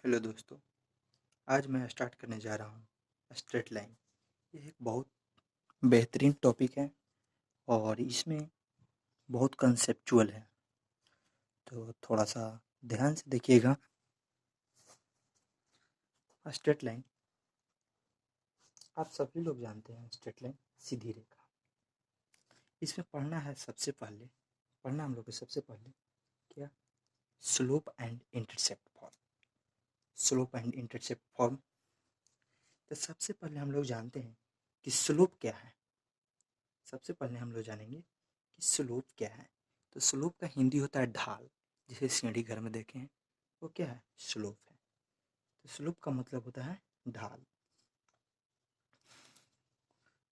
Hello दोस्तों, आज मैं स्टार्ट करने जा रहा हूँ स्ट्रेट लाइन। ये एक बहुत बेहतरीन टॉपिक है और इसमें बहुत कंसेप्चुअल है, तो थोड़ा सा ध्यान से देखिएगा। स्ट्रेट लाइन आप सभी लोग जानते हैं, स्ट्रेट लाइन सीधी रेखा। इसमें पढ़ना है सबसे पहले, पढ़ना हम लोग को सबसे पहले क्या, slope and intercept form. Slope and intercept form, तो सबसे पहले हम लोग जानते हैं कि स्लोप क्या है। सबसे पहले हम लोग जानेंगे कि स्लोप क्या है। तो स्लोप का हिंदी होता है ढाल। जैसे सीढ़ी घर में देखे हैं, वो क्या है, स्लोप है। तो स्लोप का मतलब होता है ढाल।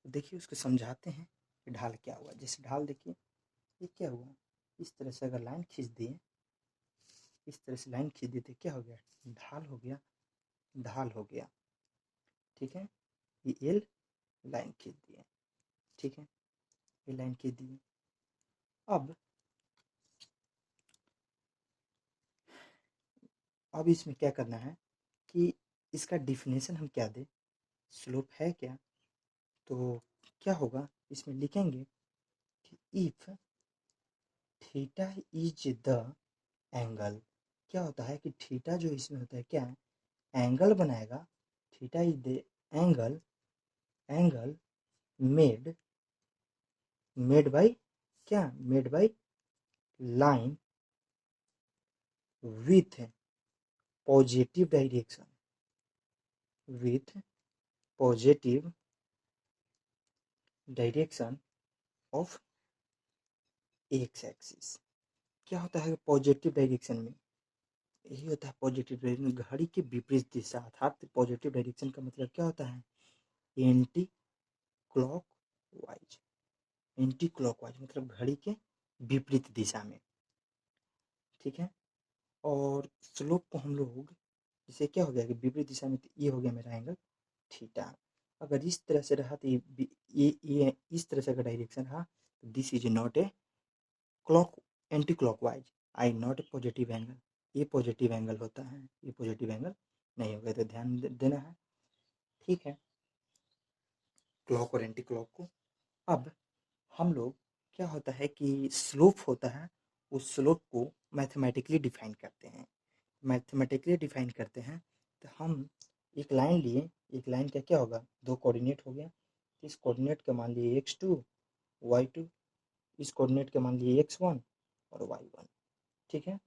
तो देखिए उसको समझाते हैं कि ढाल क्या हुआ। जैसे ढाल देखिए, ये क्या हुआ, इस तरह से अगर लाइन खींच दिए, इस तरह से लाइन खींच देते, क्या हो गया, ढाल हो गया, ढाल हो गया। ठीक है, ये एल लाइन खींच दिए। ठीक है, ये लाइन खींच दिए। अब इसमें क्या करना है कि इसका डिफिनेशन हम क्या दें, स्लोप है क्या। तो क्या होगा, इसमें लिखेंगे कि if theta is the angle. क्या होता है कि थीटा जो इसमें होता है क्या है, एंगल बनाएगा। Theta is the angle, angle made, made by क्या, made by line with positive direction, with positive direction of x axis. क्या होता है पॉजिटिव डायरेक्शन में, यही होता है पॉजिटिव डायरेक्शन, घड़ी के विपरीत दिशा। अर्थात पॉजिटिव डायरेक्शन का मतलब क्या होता है, anti clock wise. Anti clock wise मतलब घड़ी के विपरीत दिशा में। ठीक है, और स्लोप को हम लोग, जैसे क्या हो गया कि विपरीत दिशा में, तो ये हो गया मेरा एंगल थीटा। अगर इस तरह से रहा तो ये इस तरह से अगर डायरेक्शन रहा तो this is not a clock, anti clock wise, I not a positive angle. ये पॉजिटिव एंगल होता है, ये पॉजिटिव एंगल नहीं होगा, तो ध्यान देना है। ठीक है, क्लॉक और एंटी क्लॉक को। अब हम लोग, क्या होता है कि स्लोप होता है, उस स्लोप को मैथमेटिकली डिफाइन करते हैं। मैथमेटिकली डिफाइन करते हैं, तो हम एक लाइन लिए, एक लाइन का क्या होगा, दो कोऑर्डिनेट हो गया। इस कोऑर्डिनेट के मान लिए x2 y2, इस कोऑर्डिनेट के मान लिए x1 और y1। ठीक है,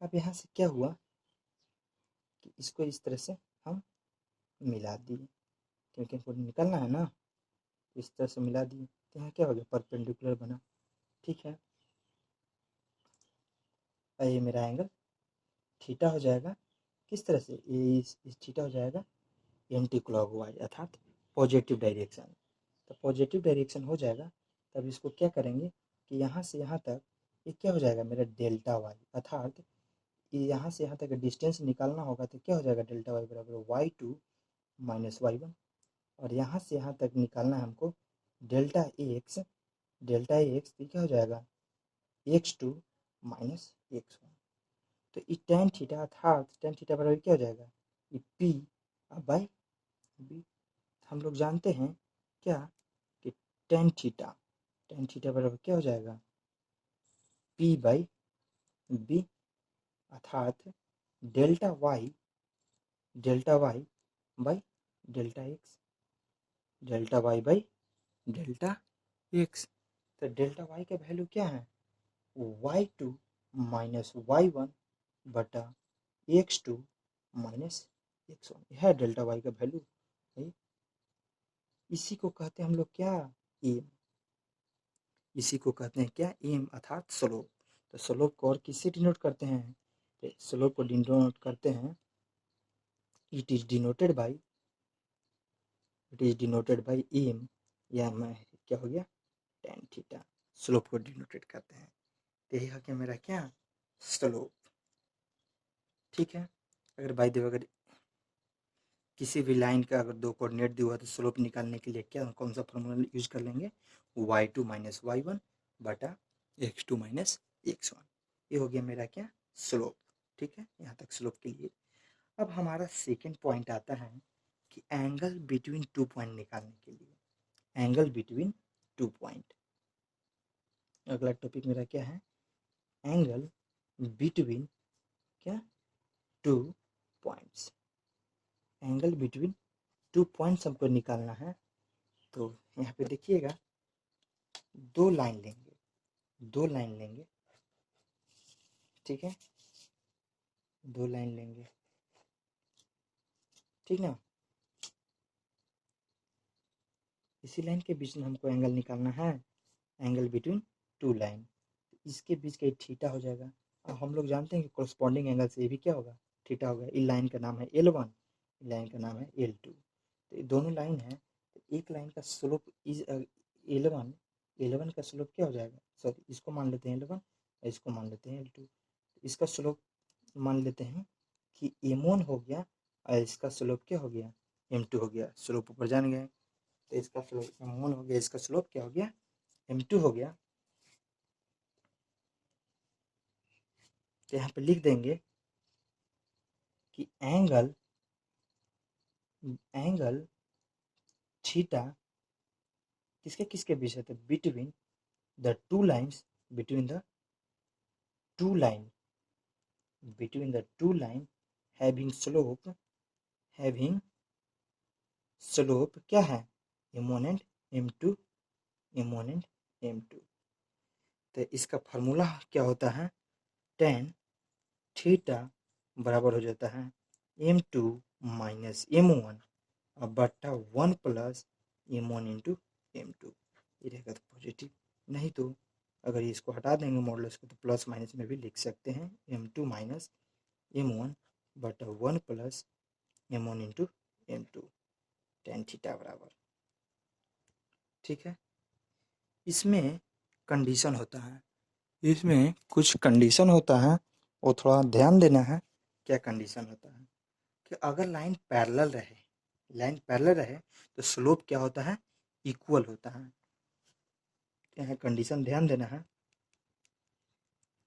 अब यहाँ से क्या हुआ कि इसको इस तरह से हम मिला दिए, क्योंकि हमको निकलना है ना, इस तरह से मिला दिए, तो यहाँ क्या हो गया, परपेंडिकुलर बना। ठीक है, और ये मेरा एंगल थीटा हो जाएगा। किस तरह से, ये इस थीटा हो जाएगा एंटी क्लॉकवाइज, अर्थात पॉजिटिव डायरेक्शन। तो पॉजिटिव डायरेक्शन हो जाएगा, तब इसको क्या करेंगे कि यहाँ से यहाँ तक ये क्या हो जाएगा मेरा डेल्टा वाई, अर्थात ये यहाँ से यहाँ तक डिस्टेंस निकालना होगा, तो क्या हो जाएगा डेल्टा वाई बराबर y2 माइनस y1। और यहाँ से यहाँ तक निकालना है हमको डेल्टा एक्स, डेल्टा एक्स तो क्या हो जाएगा x2 माइनस x1। तो ये टेन थीटा, अर्थात टेन थीटा बराबर क्या हो जाएगा, ये p बाई बी। हम लोग जानते हैं क्या कि टेन थीटा, टेन थीटा बराबर क्या हो जाएगा, p बाई बी, अर्थात delta Y, delta Y by delta X, delta Y by delta X. तो डेल्टा वाई का वैल्यू क्या है, y2 माइनस y1 बटा x2 माइनस x1, यह है डेल्टा वाई का वैल्यू है। इसी को कहते हैं हम लोग क्या, एम। इसी को कहते हैं क्या, एम, अर्थात स्लोप। तो स्लोप को और किससे डिनोट करते हैं, तो स्लोप को डिनोट करते हैं, it is denoted by, it is denoted by M, या मैं क्या हो गया टेन थीटा, स्लोप को डिनोटेड करते हैं। तो यही है क्या मेरा क्या, स्लोप। ठीक है, अगर बाई द वे अगर किसी भी लाइन का अगर दो कोऑर्डिनेट दिया हुआ तो स्लोप निकालने के लिए क्या, कौन सा फॉर्मूला यूज कर लेंगे, y2 माइनस y1 बटा x2 माइनस x1। ये हो गया मेरा क्या, स्लोप। ठीक है, यहाँ तक स्लोप के लिए। अब हमारा सेकेंड पॉइंट आता है कि एंगल बिटवीन टू पॉइंट निकालने के लिए, एंगल बिटवीन टू पॉइंट। अगला टॉपिक मेरा क्या है, एंगल बिटवीन क्या, two points. Angle between two points हमको निकालना है। तो यहाँ पे देखिएगा, दो लाइन लेंगे, ठीक है, दो लाइन लेंगे, ठीक ना। इसी लाइन के बीच में हमको एंगल निकालना है, एंगल बिटवीन टू लाइन। इसके बीच का थीटा हो जाएगा। अब हम लोग जानते हैं कि कोरस्पॉन्डिंग एंगल से ये भी क्या होगा, थीटा होगा। इस लाइन का नाम है L1, इस लाइन का नाम है L2। तो ये दोनों लाइन है, तो एक लाइन का स्लोप इज L1, L1 का स्लोप क्या हो जाएगा, सॉरी इसको मान लेते हैं L1, इसको मान लेते हैं L2। इसका स्लोप मान लेते हैं कि M1 हो गया, और इसका स्लोप क्या हो गया, M2 हो गया। स्लोप ऊपर जान गए, तो इसका स्लोप M1 हो गया, इसका स्लोप क्या हो गया, M2 हो गया। तो यहाँ पे लिख देंगे कि एंगल थीटा किसके किसके बीच है, तो between the two lines, between the two line, between the two line having slope क्या है, M1 and M2, M1 and M2। तो इसका फार्मूला क्या होता है, tan थीटा बराबर हो जाता है M2 माइनस M1 और बट्टा 1 प्लस M1 इंटू M2। ये रहेगा तो पॉजिटिव, नहीं तो अगर इसको हटा देंगे मॉडुलस को, तो प्लस माइनस में भी लिख सकते हैं, M2 माइनस M1 बटा 1 plus M1 into M2, tan theta बराबर, ठीक है। इसमें कंडीशन होता है, इसमें कुछ कंडीशन होता है, वो थोड़ा ध्यान देना है। क्या कंडीशन होता है कि अगर लाइन पैरेलल रहे तो स्लोप क्या होता है, इक्वल होता है। यहाँ कंडीशन ध्यान देना है।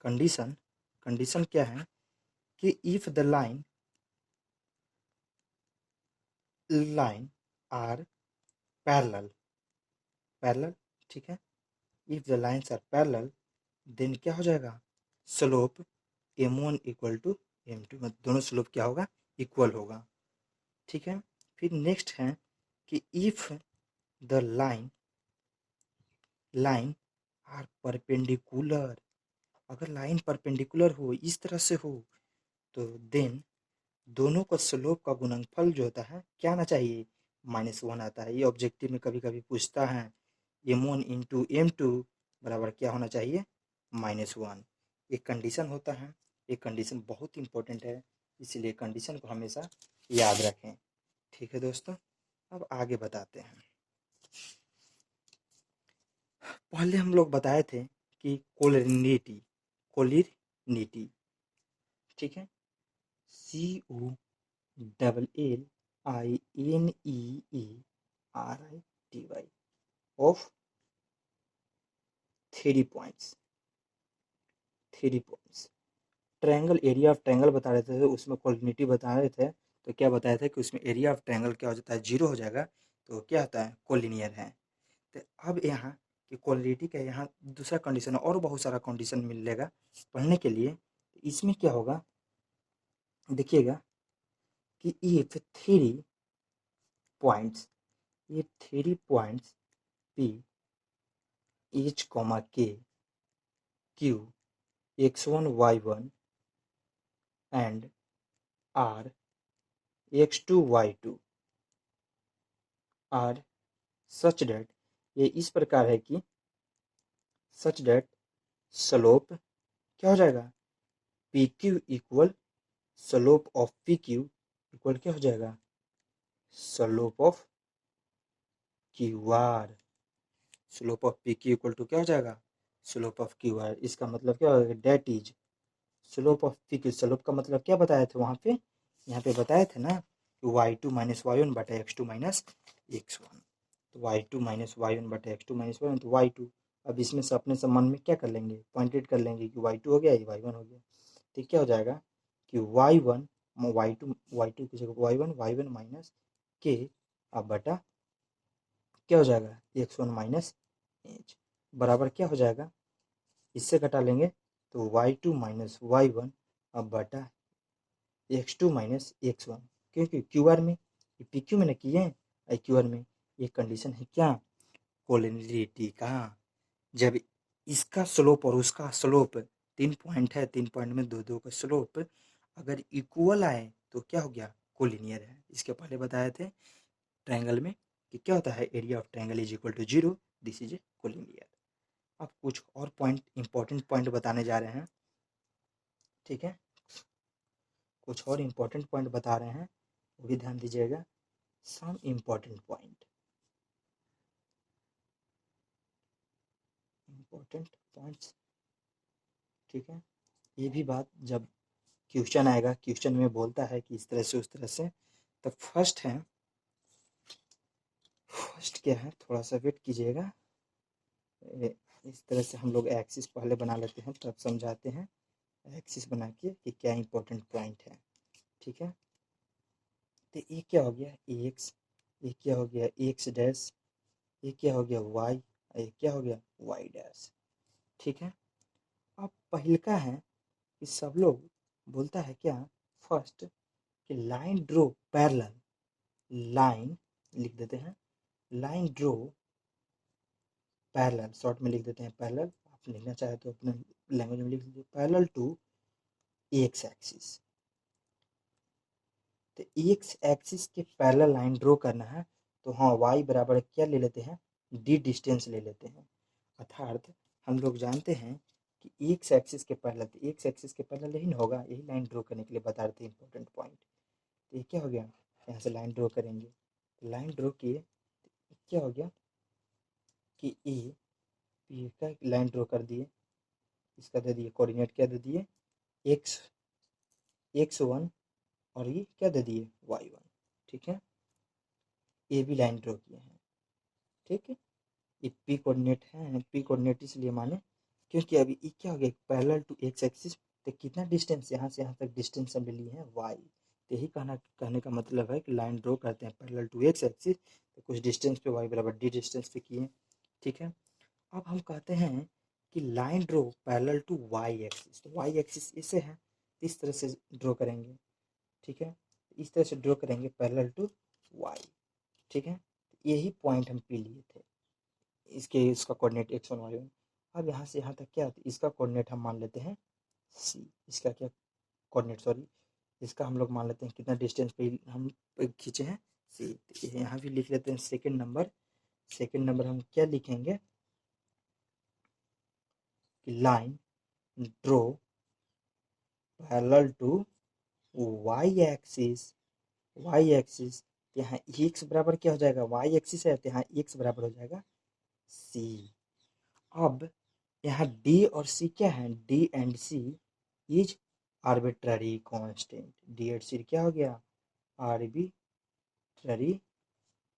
कंडीशन क्या है कि if the line are parallel, ठीक है, if the lines are parallel then क्या हो जाएगा, slope M1 equal to M2, मतलब दोनों स्लोप क्या होगा, इक्वल होगा, ठीक है। फिर नेक्स्ट है कि if the line are perpendicular, अगर लाइन परपेंडिकुलर हो, इस तरह से हो, तो देन दोनों का स्लोप का गुणनफल जो होता है क्या आना चाहिए, -1 आता है। ये ऑब्जेक्टिव में कभी कभी पूछता है, M1 इंटू M2 बराबर क्या होना चाहिए, -1। एक कंडीशन होता है, एक कंडीशन बहुत इंपॉर्टेंट है, इसलिए कंडीशन को हमेशा याद रखें, ठीक है दोस्तों। अब आगे बताते हैं। पहले हम लोग बताए थे कि कोलिनिटी, ठीक है, COLLINEERI of three points, triangle, area of triangle बता रहे थे, तो उसमें कोलिनिटी बता रहे थे। तो क्या बताया था कि उसमें एरिया ऑफ ट्रायंगल क्या हो जाता है, 0 हो जाएगा, तो क्या होता है, कोलिनियर है। तो अब यहाँ कि कोलिनिटी का यहाँ दूसरा कंडीशन है, और बहुत सारा कंडीशन मिलेगा पढ़ने के लिए। इसमें क्या होगा, देखिएगा कि if points three points P H, K, Q, X1, Y1 and R, X2, Y2 are such that, ये इस प्रकार है कि सच डेट स्लोप क्या हो जाएगा, P Q equal slope of P Q equal क्या हो जाएगा, slope of Q R. Slope of P Q equal to क्या हो जाएगा, स्लोप ऑफ क्यू आर। इसका मतलब क्या होगा, that is slope of P Q. Slope का मतलब क्या बताए थे वहाँ पे, यहाँ पे बताए थे ना कि y2 माइनस y1 बटा x2 माइनस x1। तो y2 माइनस y1 बटा x2 माइनस y1 तो y2। अब इसमें से अपने से मन में क्या कर लेंगे, पॉइंटेड कर लेंगे कि y2 हो गया, ये y1 हो गया। तो क्या हो जाएगा कि y1 y2 की जगह y1 माइनस के अब बटा क्या हो जाएगा x1 माइनस एच बराबर क्या हो जाएगा, इससे घटा लेंगे तो y2 माइनस y1 अब बटा x2 माइनस x1, क्योंकि क्यूआर में पी क्यू में न किए हैं, क्यूआर में ये कंडीशन है क्या, कोलिनियरिटी का। जब इसका स्लोप और उसका स्लोप 3 पॉइंट है, 3 पॉइंट में दो दो का स्लोप अगर इक्वल आए तो क्या हो गया, कोलिनियर है। इसके पहले बताए थे ट्रायंगल में कि क्या होता है, area of triangle is equal to 0, this is a collinear. अब कुछ और पॉइंट, इंपॉर्टेंट पॉइंट बताने जा रहे हैं, ठीक है, कुछ और इंपॉर्टेंट पॉइंट बता रहे हैं, वो भी ध्यान दीजिएगा। Some important point, important points, ठीक है। ये भी बात जब क्वेश्चन आएगा, क्वेश्चन में बोलता है कि इस तरह से उस तरह से, तो फर्स्ट है, फर्स्ट क्या है, थोड़ा सा वेट कीजिएगा। इस तरह से हम लोग एक्सिस पहले बना लेते हैं तब समझाते हैं, एक्सिस बना के कि क्या इंपॉर्टेंट पॉइंट है, ठीक है। तो ये क्या हो गया एक्स, ये क्या हो गया एक्स डैश, ये क्या हो गया वाई, ये क्या हो गया वाई डैश, ठीक है। अब पहलका है कि सब लोग बोलता है क्या, फर्स्ट कि लाइन ड्रो पैरेलल, लाइन लिख देते हैं, लाइन ड्रो पैरेलल, शॉर्ट में लिख देते हैं पैरेलल, आप लिखना चाहे तो अपने लैंग्वेज में लिख दीजिए, पैरेलल टू एक्स एक्सिस। तो एक्स एक्सिस के पैरेलल लाइन ड्रॉ करना है तो हाँ y बराबर क्या ले लेते हैं, d डिस्टेंस ले लेते हैं, अर्थात हम लोग जानते हैं कि एक्स एक्सिस के पैरेलल, तो एक्स एक्सिस के पैरेलल यही ना होगा, यही लाइन ड्रॉ करने के लिए बता रहे थे इंपॉर्टेंट पॉइंट। तो ये क्या हो गया, यहाँ से लाइन ड्रॉ करेंगे, तो लाइन ड्रॉ किए तो क्या हो गया कि ए का लाइन ड्रॉ कर दिए, इसका दे दिए कोऑर्डिनेट क्या दे दिए x1 और ये क्या दे दिए y1, ठीक है। ये भी लाइन ड्रॉ किए हैं, ठीक है। ये पी कोऑर्डिनेट है, पी कोऑर्डिनेट इसलिए माने क्योंकि अभी ये क्या हो गया पैरेलल टू एक्स एक्सिस, तो कितना डिस्टेंस यहाँ से यहाँ तक डिस्टेंस हमने ली है y, तो यही कहने का मतलब है कि लाइन ड्रॉ करते हैं पैरेलल टू एक्स एक्सिस, तो कुछ डिस्टेंस पे y बराबर d डिस्टेंस पे किए, ठीक है। अब हम कहते हैं कि line draw parallel to y axis, तो y एक्सिस इसे है, इस तरह से ड्रॉ करेंगे, ठीक है, इस तरह से ड्रॉ करेंगे पैरेलल टू y, ठीक है। यही पॉइंट हम पी लिए थे, इसका कोऑर्डिनेट x1 y1। अब यहाँ से यहाँ तक क्या है, इसका कोऑर्डिनेट हम मान लेते हैं c, इसका क्या कोऑर्डिनेट, सॉरी, इसका हम लोग मान लेते हैं कितना डिस्टेंस पे हम खींचे हैं c, यहाँ भी लिख लेते हैं सेकंड नंबर, सेकंड नंबर हम क्या लिखेंगे कि line draw parallel to y axis, y axis, यहाँ x बराबर क्या हो जाएगा, y एक्सिस है तो यहाँ x बराबर हो जाएगा c। अब यहाँ d और c क्या है, d and c is arbitrary constant, d and c क्या हो गया आर्बिट्ररी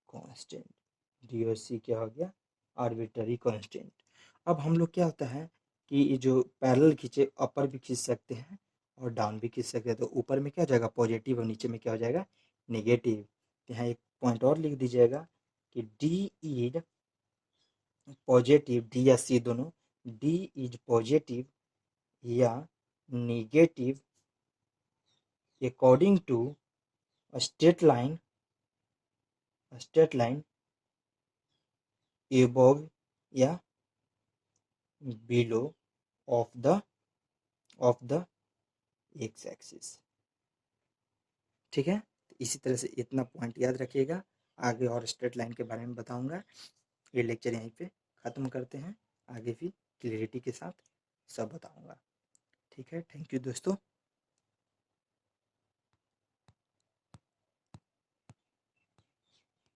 कांस्टेंट, d और c क्या हो गया आर्बिट्ररी कांस्टेंट। अब हम लोग क्या होता है कि ये जो पैरेलल खींचे अपर भी खींच सकते हैं और डाउन भी खींच सकते हैं, तो ऊपर में क्या हो जाएगा पॉजिटिव और नीचे में क्या हो जाएगा नेगेटिव। यहाँ एक पॉइंट और लिख दीजिएगा कि डी इज पॉजिटिव, डी या सी दोनों, डी इज पॉजिटिव या negative according to straight line, straight line above या below of the x axis, ठीक है। तो इसी तरह से इतना पॉइंट याद रखिएगा, आगे और स्ट्रेट लाइन के बारे में बताऊंगा। ये लेक्चर यहीं पे ख़त्म करते हैं, आगे भी क्लियरिटी के साथ सब बताऊंगा, ठीक है। थैंक यू दोस्तों।